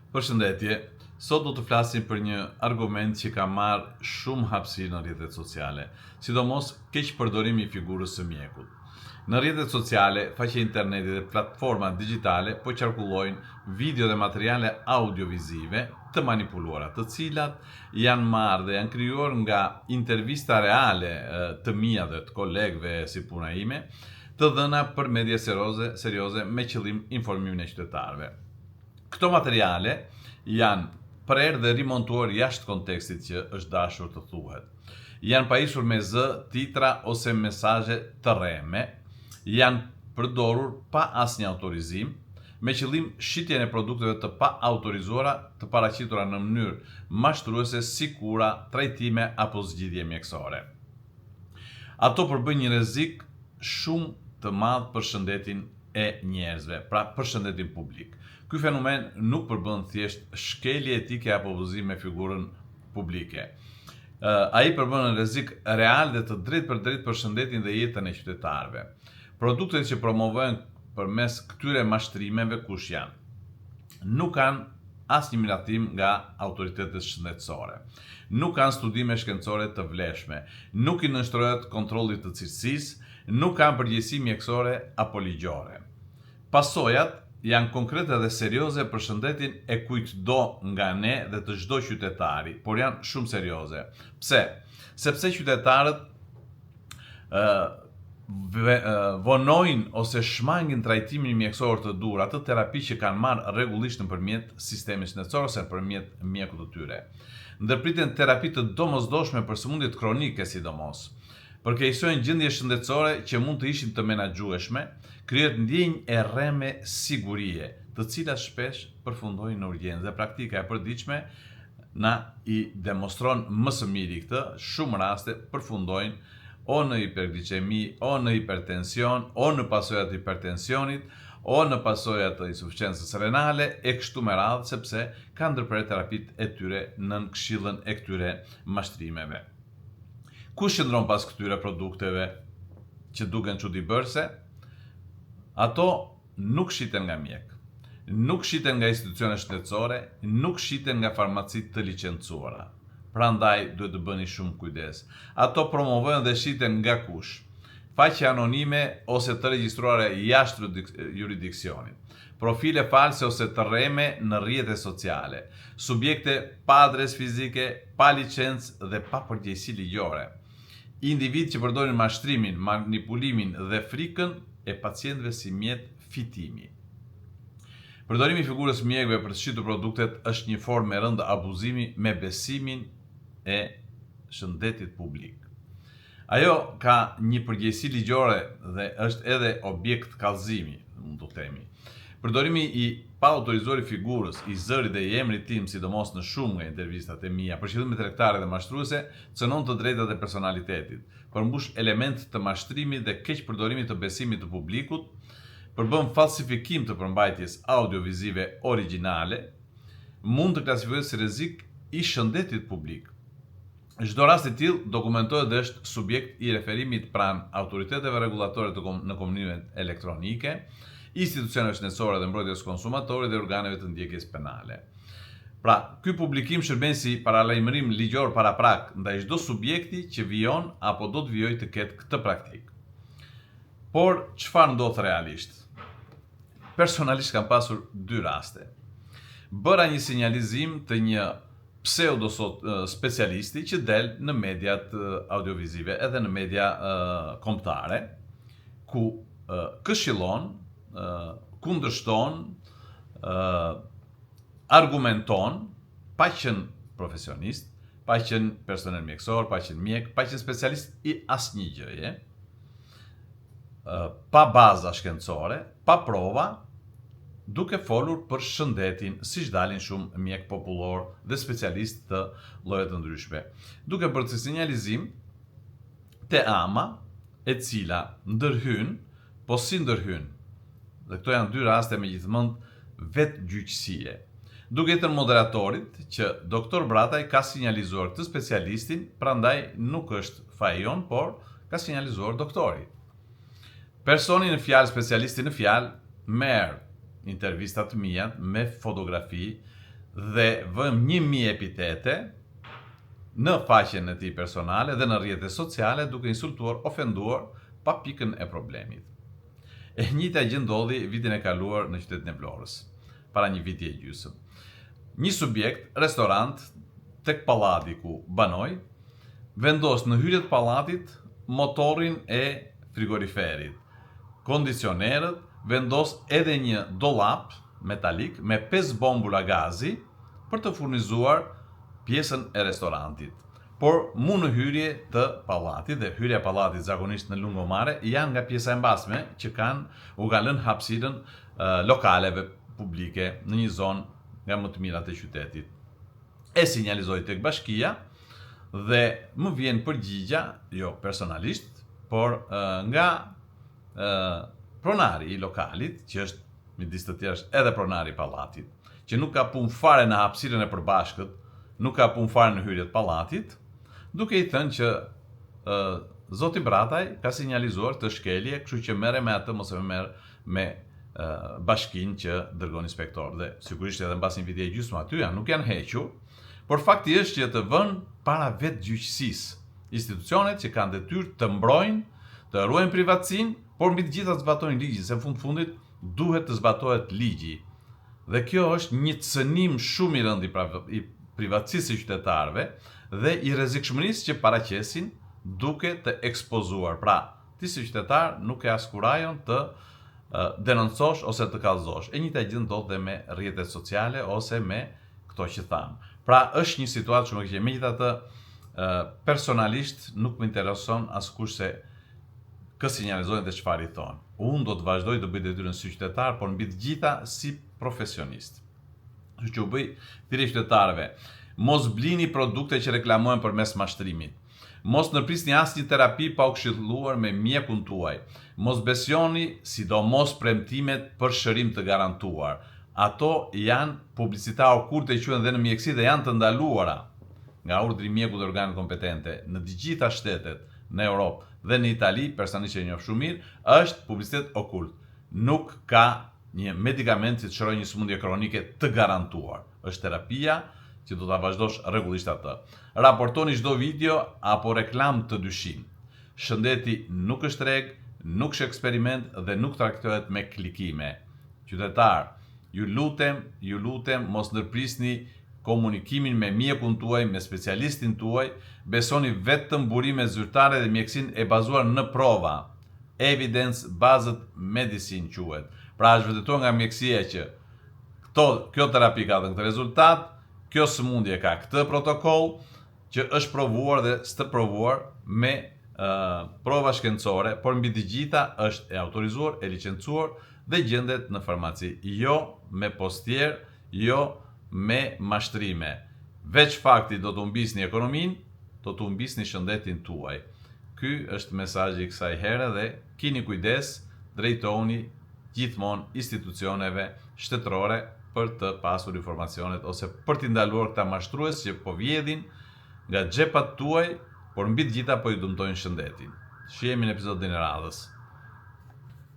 Përshëndetje, sot do të flasim për një argument që ka marrë shumë hapësirë në rrjetet sociale, sidomos keq përdorimi i figurës së mjekut. Në rrjetet sociale, faqe interneti dhe platforma digjitale po qarkullojnë video dhe materiale audiovizive të manipuluara, të cilat janë marrë dhe janë krijuar nga intervista reale të mia dhe të kolegëve si puna ime, të dhëna për media serioze me qëllim informimin e qytetarëve. Këto materiale janë prerë dhe rimontuar jashtë kontekstit që është dashur të thuhet. Janë pajisur me zë, titra ose mesazhe të rreme, janë përdorur pa asnjë autorizim, me qëllim shitjen e produkteve të pa autorizuara të paraqitura në mënyrë mashtruese si kura, trajtime apo zgjidhje mjekësore. Ato përbëjnë një rrezik shumë të madh për shëndetin e njerëzve, pra për shëndetin publik. Ky fenomen nuk përbën thjesht shkelje etike apo abuzim me figurën publike. Ai përbën një rrezik real dhe të drejtë për drejtë për shëndetin dhe jetën e qytetarëve. Produktet që promovohen përmes këtyre mashtrimeve kush janë? Nuk kanë asnjë miratim nga autoritetet shëndetësore. Nuk kanë studime shkencore të vlefshme, nuk i nënshtrohet kontrollit të cilësisë, nuk kanë përgjegjësi mjekësore apo ligjore. Pasojat janë konkrete dhe serioze për shëndetin e kujtdo nga ne dhe të çdo qytetari, por janë shumë serioze. Pse? Sepse qytetarët vonojnë ose shmangin trajtimin mjekësor të dur, atë terapi që kanë marrë rregullisht nëpërmjet sistemit shëndetësor ose nëpërmjet mjekut të tyre. Ndërpriten terapi të domosdoshme për sëmundjet kronike sidomos. Përkeqësojnë gjendje shëndetësore që mund të ishin të menaxhueshme, krijohet ndjenjë e rreme sigurie, të cilat shpesh përfundojnë në urgjencë dhe praktika e përditshme na i demonstron më së miri këtë, shumë raste përfundojnë o në hiperglicemi, o në hipertension, o në pasojat e hipertensionit, o në pasojat të insufisiencës renale e kështu me radhë, sepse kanë ndërprer terapitë e tyre nën këshillën e këtyre mashtrimeve. Kush qëndron pas këtyre produkteve që duken çuditëbërëse? Ato nuk shiten nga mjek, nuk shiten nga institucione shëndetësore, nuk shiten nga farmacitë të licencuara. Prandaj duhet të bëni shumë kujdes. Ato promovojnë dhe shiten nga kush? Faqe anonime ose të regjistruara jashtë jurisdiksionit, profile false ose të rreme në rrjete sociale, subjekte pa adresë fizike, pa licencë dhe pa përgjegjësi ligjore. Individ që përdorin mashtrimin, manipulimin dhe frikën e pacientëve si mjet fitimi. Përdorimi i figurës mjekëve për të shitur produktet është një formë e rëndë abuzimi me besimin e shëndetit publik. Ajo ka një përgjegjësi ligjore dhe është edhe objekt kallëzimi, mund të themi. Përdorimi i pa autorizuar i figurës, i zërit dhe i emrit tim, sidomos në shumë nga intervistat e mia, për qëllime tregtare dhe mashtruese, cënon të drejtat e personalitetit, përmbush element të mashtrimit dhe keq përdorimit të besimit të publikut, përbën falsifikim të përmbajtjes audiovizive origjinale, mund të klasifikohet si rrezik i shëndetit publik. Çdo rast i tillë dokumentohet dhe është subjekt i referimit pranë autoriteteve rregullatore në komunikimet elektronike, institucioneve shëndetësore dhe mbrojtjes konsumatorit dhe organeve të ndjekjes penale. Pra, ky publikim shërben si paralajmërim ligjor paraprak ndaj çdo subjekti që vijon apo do të vijojë të ketë këtë praktikë. Por çfarë ndodh realisht? Personalisht kam pasur 2 raste. Bëra një sinjalizim të një pseudo specialisti që del në mediat audiovizive edhe në media kombëtare, ku këshillon, kundërshton, argumenton, pa qenë profesionist, pa qenë personel mjekësor, pa qenë mjek, pa qenë specialist i asnjë gjëje, pa baza shkencore, pa prova, duke folur për shëndetin, siç dalin shumë mjek popullor dhe specialistë të lloje të ndryshme. Duke bërë sinjalizim te ama, e cila ndërhyn, po si ndërhyn. Dhe këto janë 2 raste megjithmonë vetë gjyqësie. Duke thënë moderatorit që doktor Brataj ka sinjalizuar këtë specialistin, prandaj nuk është faji jon, por ka sinjalizuar doktori. Personi në fjalë, specialisti në fjalë, merr intervistat mia me fotografi dhe vëm 1000 epitete në faqen e tij personale dhe në rrjetet sociale duke insultuar, ofenduar pa pikën e problemit. E njëjta gjë ndodhi vitin e kaluar në qytetin e Vlorës, para një viti e gjysmë. Një subjekt, restorant, tek pallati ku banoj, vendos në hyrje të pallatit motorin e frigoriferit. Kondicionerët, vendos edhe një dollap metalik me 5 bombula gazi për të furnizuar pjesën e restorantit. Por mu në hyrje të pallatit dhe hyrja e pallatit zakonisht në lungomare janë nga pjesa e mbasme që u kanë lënë hapësirën lokaleve publike në një zonë nga më të mirat e qytetit. E sinjalizoi tek bashkia dhe më vjen përgjigja, jo personalisht, por nga pronari i lokalit, që është midis të tjerësh edhe pronari i pallatit, që nuk ka punë fare në hapësirën e përbashkët, nuk ka punë fare në hyrjet pallatit, duke i thënë që zoti Brataj ka sinjalizuar të shkelje, kështu që merre me atë, mos e merr me bashkinë që dërgon inspektor. Dhe sigurisht edhe mbas një viti e gjysmë aty nuk janë hequr, por fakti është që të vënë para vetë gjyqësisë institucionet që kanë detyrë të mbrojnë, të ruajnë privatësinë, por mbi të gjitha të zbatojnë ligjin, se në fundit duhet të zbatohet ligji. Dhe kjo është një cënim shumë i rënd i privatësisë së qytetarëve dhe i rrezikshmërisë që paraqesin duke të ekspozuar. Pra, ti si qytetar nuk ke as kurajon të denoncosh ose të kallëzosh. E njëjta gjë ndodh dhe me rrjetet sociale ose me këto që tham. Pra, është një situatë shumë e keqe. Megjithatë, personalisht nuk më intereson askush se kë sinjalizojnë dhe çfarë i thonë. Unë do të vazhdoj të bëj detyrën si qytetar, por mbi të gjitha si profesionist. Kështu që u bëj thirrje qytetarëve, mos blini produkte që reklamohen përmes mashtrimit. Mos ndërprisni asnjë terapi pa u këshilluar me mjekun tuaj. Mos besoni sidomos premtimet për shërim të garantuar. Ato janë publicita okurte që quhen dhe në mjekësi dhe janë të ndaluara nga urdhri i mjekut dhe organeve kompetente në të gjitha shtetet në Europë dhe në Itali, personalisht që e njoh shumë mirë, është publicitet okult. Nuk ka një medikament që të shërojë një sëmundje kronike të garantuar. Është terapia që do ta vazhdosh rregullisht atë. Raportoni çdo video apo reklam të dyshim. Shëndeti nuk është reg, nuk është eksperiment dhe nuk traktohet me klikime. Qytetar, ju lutem mos ndërprisni komunikimin me mjekun tuaj, me specialistin tuaj, besoni vetëm burime zyrtare dhe mjekësinë e bazuar në prova. Evidence-based medicine quhet. Pra është vërtetuar nga mjekësia që kjo terapi ka dhënë këtë rezultat, kjo sëmundje ka këtë protokoll që është provuar dhe stërprovuar me prova shkencore, por mbi të gjitha është e autorizuar, e licencuar dhe gjendet në farmaci, jo me postier, jo me mashtrime. Veç fakti do të humbisni ekonominë, do të humbisni shëndetin tuaj. Ky është mesazhi i kësaj here dhe keni kujdes, drejtohuni gjithmonë institucioneve shtetërore për të pasur informacionet ose për t'i ndaluar këta mashtrues që po vjedhin nga xhepat tuaj, por mbi të gjitha po ju dëmtojnë shëndetin. Shihemi në episodin e radhës.